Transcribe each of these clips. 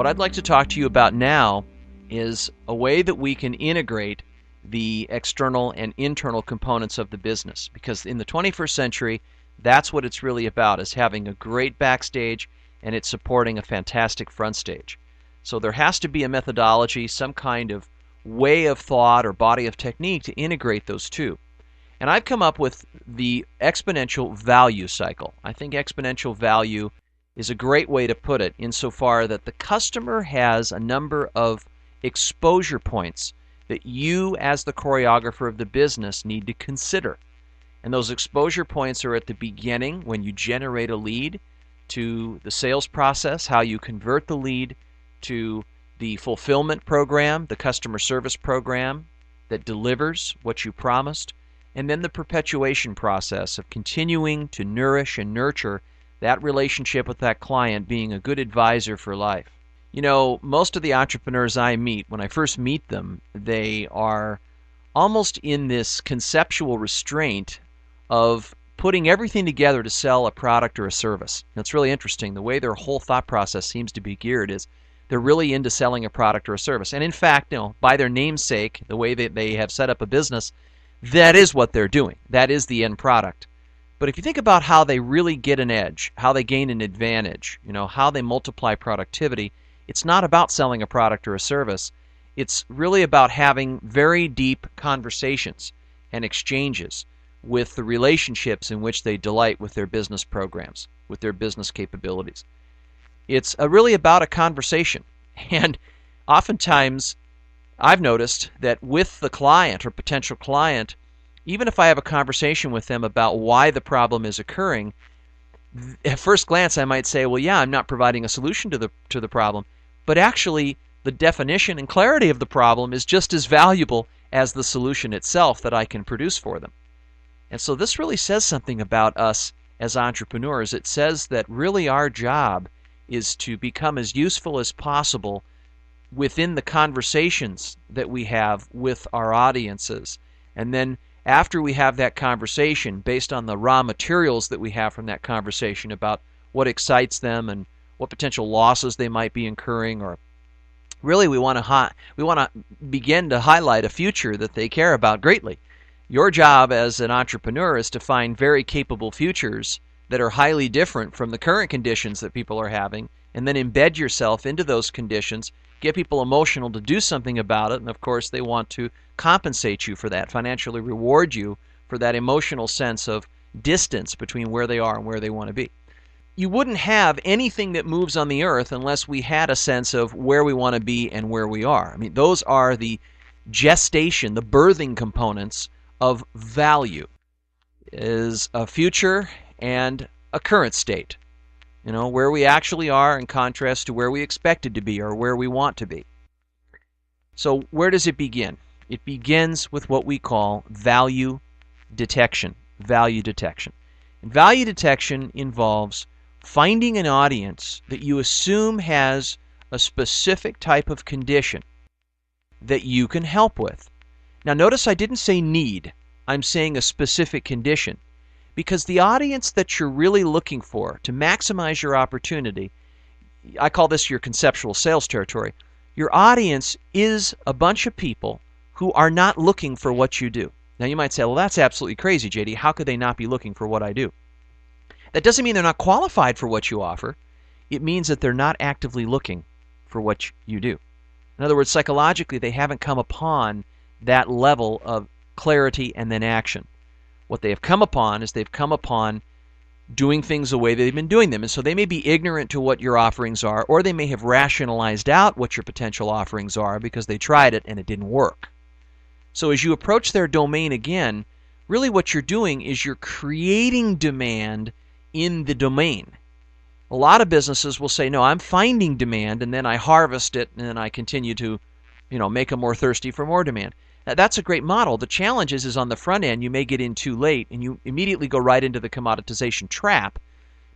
What I'd like to talk to you about now is a way that we can integrate the external and internal components of the business, because in the 21st century, that's what it's really about, is having a great backstage and it's supporting a fantastic front stage. So there has to be a methodology, some kind of way of thought or body of technique to integrate those two. And I've come up with the exponential value cycle. I think exponential value is a great way to put it, insofar that the customer has a number of exposure points that you as the choreographer of the business need to consider. And those exposure points are at the beginning, when you generate a lead, to the sales process, how you convert the lead, to the fulfillment program, the customer service program that delivers what you promised, and then the perpetuation process of continuing to nourish and nurture that relationship with that client, being a good advisor for life. You know, most of the entrepreneurs I meet, when I first meet them, they are almost in this conceptual restraint of putting everything together to sell a product or a service. And it's really interesting. The way their whole thought process seems to be geared is they're really into selling a product or a service. And in fact, by their namesake, the way that they have set up a business, that is what they're doing. That is the end product. But if you think about how they really get an edge, how they gain an advantage, how they multiply productivity, it's not about selling a product or a service. It's really about having very deep conversations and exchanges with the relationships in which they delight with their business programs, with their business capabilities. It's really about a conversation. And oftentimes, I've noticed that with the client or potential client, even if I have a conversation with them about why the problem is occurring, at first glance I might say, well, yeah, I'm not providing a solution to the problem, but actually the definition and clarity of the problem is just as valuable as the solution itself that I can produce for them. And so this really says something about us as entrepreneurs. It says that really our job is to become as useful as possible within the conversations that we have with our audiences. And then after we have that conversation, based on the raw materials that we have from that conversation about what excites them and what potential losses they might be incurring, or really we want to begin to highlight a future that they care about greatly. Your job as an entrepreneur is to find very capable futures that are highly different from the current conditions that people are having, and then embed yourself into those conditions, get people emotional to do something about it, and of course they want to compensate you for that, financially reward you for that emotional sense of distance between where they are and where they want to be. You wouldn't have anything that moves on the earth unless we had a sense of where we want to be and where we are. I mean, those are the gestation, the birthing components of value, is a future and a current state. Where we actually are in contrast to where we expected to be or where we want to be. So where does it begin? It begins with what we call value detection. Value detection. And value detection involves finding an audience that you assume has a specific type of condition that you can help with. Now notice I didn't say need. I'm saying a specific condition. Because the audience that you're really looking for to maximize your opportunity, I call this your conceptual sales territory. Your audience is a bunch of people who are not looking for what you do. Now you might say, well, that's absolutely crazy, JD. How could they not be looking for what I do? That doesn't mean they're not qualified for what you offer. It means that they're not actively looking for what you do. In other words, psychologically, they haven't come upon that level of clarity and then action. What they have come upon is they've come upon doing things the way they've been doing them. And so they may be ignorant to what your offerings are, or they may have rationalized out what your potential offerings are because they tried it and it didn't work. So as you approach their domain again, really what you're doing is you're creating demand in the domain. A lot of businesses will say, no, I'm finding demand and then I harvest it and then I continue to, make them more thirsty for more demand. Now, that's a great model. The challenge is on the front end, you may get in too late and you immediately go right into the commoditization trap,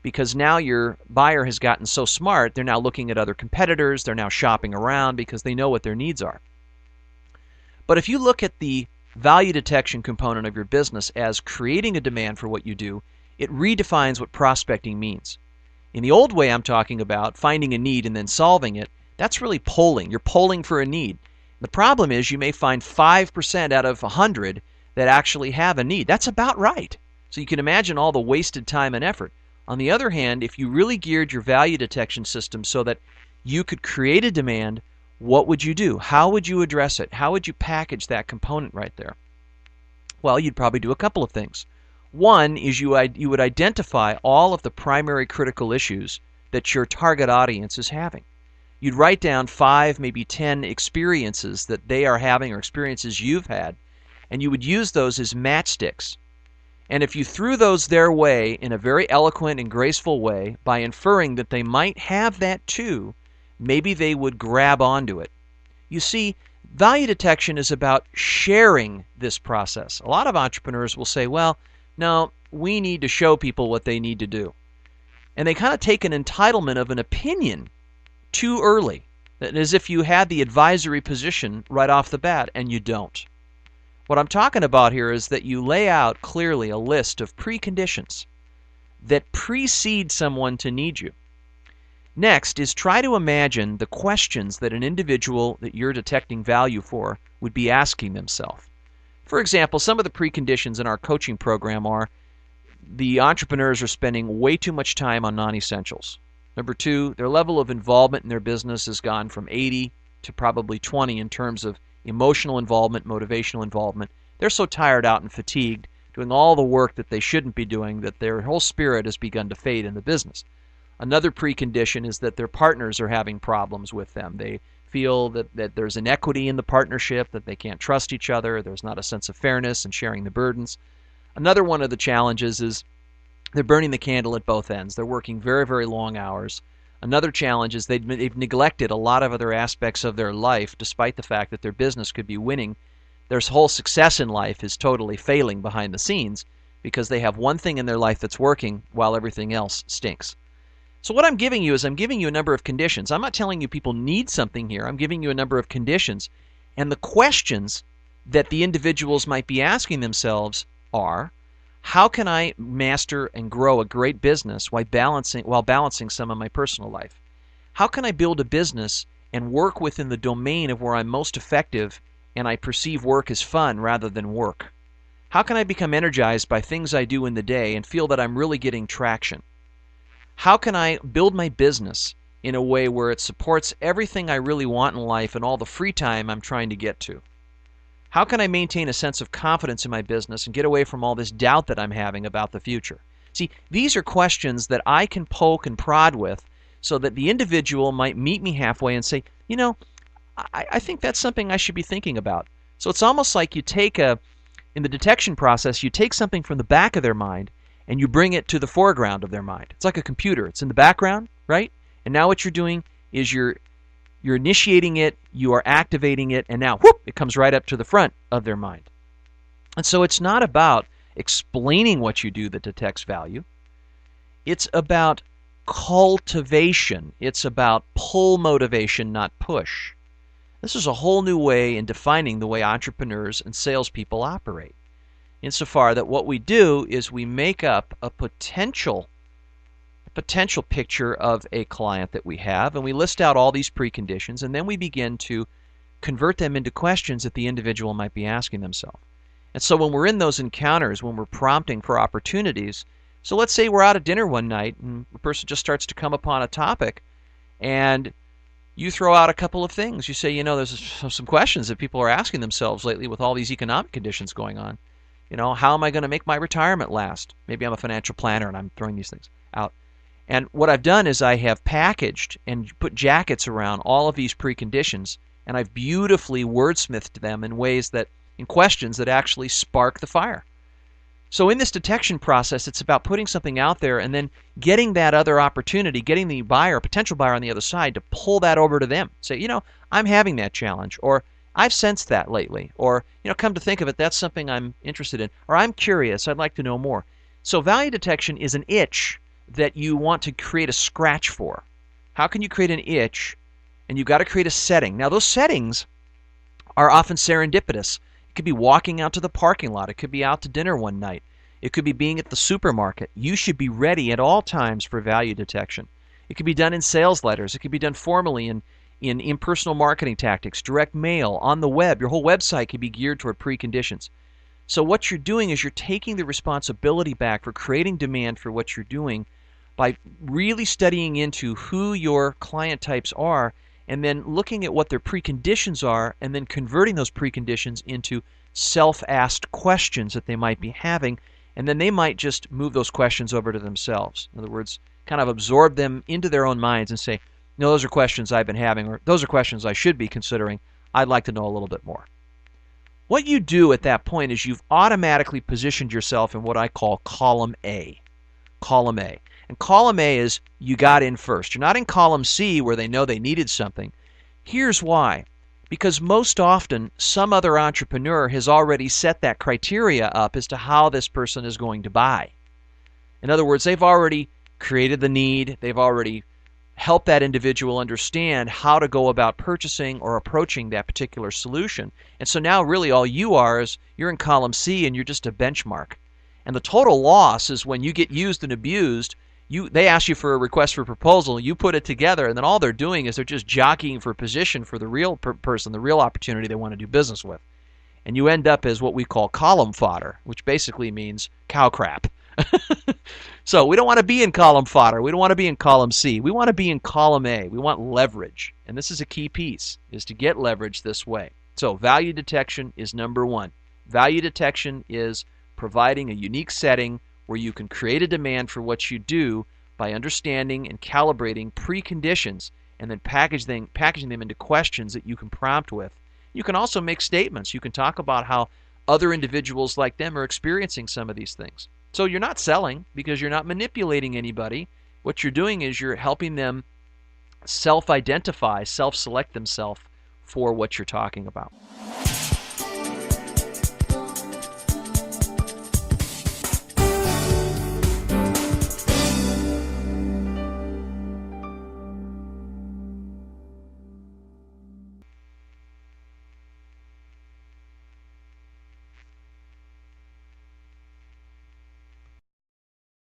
because now your buyer has gotten so smart, they're now looking at other competitors, they're now shopping around because they know what their needs are. But if you look at the value detection component of your business as creating a demand for what you do, it redefines what prospecting means. In the old way I'm talking about, finding a need and then solving it, That's really polling. You're polling for a need. The problem is you may find 5% out of 100 that actually have a need. That's about right. So you can imagine all the wasted time and effort. On the other hand, if you really geared your value detection system so that you could create a demand, what would you do? How would you address it? How would you package that component right there? Well, you'd probably do a couple of things. One is you would identify all of the primary critical issues that your target audience is having. You'd write down 5, maybe 10 experiences that they are having or experiences you've had, and you would use those as matchsticks. And if you threw those their way in a very eloquent and graceful way by inferring that they might have that too, maybe they would grab onto it. You see, value detection is about sharing this process. A lot of entrepreneurs will say, well, no, we need to show people what they need to do. And they kind of take an entitlement of an opinion too early, as if you had the advisory position right off the bat, and you don't. What I'm talking about here is that you lay out clearly a list of preconditions that precede someone to need you. Next is try to imagine the questions that an individual that you're detecting value for would be asking themselves. For example, some of the preconditions in our coaching program are the entrepreneurs are spending way too much time on non-essentials. Number 2, their level of involvement in their business has gone from 80 to probably 20 in terms of emotional involvement, motivational involvement. They're so tired out and fatigued doing all the work that they shouldn't be doing that their whole spirit has begun to fade in the business. Another precondition is that their partners are having problems with them. They feel that there's inequity in the partnership, that they can't trust each other, there's not a sense of fairness in sharing the burdens. Another one of the challenges is they're burning the candle at both ends. They're working very, very long hours. Another challenge is they've neglected a lot of other aspects of their life, despite the fact that their business could be winning. Their whole success in life is totally failing behind the scenes because they have one thing in their life that's working while everything else stinks. So what I'm giving you is I'm giving you a number of conditions. I'm not telling you people need something here. I'm giving you a number of conditions. And the questions that the individuals might be asking themselves are, how can I master and grow a great business while balancing some of my personal life? How can I build a business and work within the domain of where I'm most effective and I perceive work as fun rather than work? How can I become energized by things I do in the day and feel that I'm really getting traction? How can I build my business in a way where it supports everything I really want in life and all the free time I'm trying to get to? How can I maintain a sense of confidence in my business and get away from all this doubt that I'm having about the future? See, these are questions that I can poke and prod with so that the individual might meet me halfway and say, you know, I think that's something I should be thinking about. So it's almost like in the detection process, you take something from the back of their mind and you bring it to the foreground of their mind. It's like a computer. It's in the background, right? And now what you're doing is you're initiating it, you are activating it, and now, whoop, it comes right up to the front of their mind. And so it's not about explaining what you do that detects value. It's about cultivation. It's about pull motivation, not push. This is a whole new way in defining the way entrepreneurs and salespeople operate, insofar that what we do is we make up a potential picture of a client that we have, and we list out all these preconditions, and then we begin to convert them into questions that the individual might be asking themselves. And so when we're in those encounters, when we're prompting for opportunities, so let's say we're out at dinner one night and the person just starts to come upon a topic and you throw out a couple of things. You say, you know, there's some questions that people are asking themselves lately with all these economic conditions going on. You know, how am I going to make my retirement last? Maybe I'm a financial planner and I'm throwing these things out. And what I've done is I have packaged and put jackets around all of these preconditions, and I've beautifully wordsmithed them in ways that, in questions that actually spark the fire. So in this detection process, it's about putting something out there and then getting that other opportunity, getting the buyer, potential buyer on the other side to pull that over to them. Say, you know, I'm having that challenge, or I've sensed that lately, or, you know, come to think of it, that's something I'm interested in, or I'm curious, I'd like to know more. So value detection is an itch that you want to create a scratch for. How can you create an itch? And you've got to create a setting. Now, those settings are often serendipitous. It could be walking out to the parking lot. It could be out to dinner one night. It could be being at the supermarket. You should be ready at all times for value detection. It could be done in sales letters. It could be done formally in impersonal marketing tactics, direct mail, on the web. Your whole website can be geared toward preconditions. So what you're doing is you're taking the responsibility back for creating demand for what you're doing by really studying into who your client types are and then looking at what their preconditions are and then converting those preconditions into self-asked questions that they might be having, and then they might just move those questions over to themselves. In other words, kind of absorb them into their own minds and say, no, those are questions I've been having, or those are questions I should be considering. I'd like to know a little bit more. What you do at that point is you've automatically positioned yourself in what I call column A. Column A. And column A is you got in first. You're not in column C where they know they needed something. Here's why. Because most often some other entrepreneur has already set that criteria up as to how this person is going to buy. In other words, they've already created the need. They've already helped that individual understand how to go about purchasing or approaching that particular solution. And so now really all you are is you're in column C and you're just a benchmark. And the total loss is when you get used and abused, they ask you for a request for proposal, you put it together, and then all they're doing is they're just jockeying for position for the real person, the real opportunity they want to do business with. And you end up as what we call column fodder, which basically means cow crap. So we don't want to be in column fodder. We don't want to be in column C. We want to be in column A. We want leverage. And this is a key piece, is to get leverage this way. So value detection is number one. Value detection is providing a unique setting where you can create a demand for what you do by understanding and calibrating preconditions and then packaging them into questions that you can prompt with. You can also make statements. You can talk about how other individuals like them are experiencing some of these things. So you're not selling because you're not manipulating anybody. What you're doing is you're helping them self-identify, self-select themselves for what you're talking about.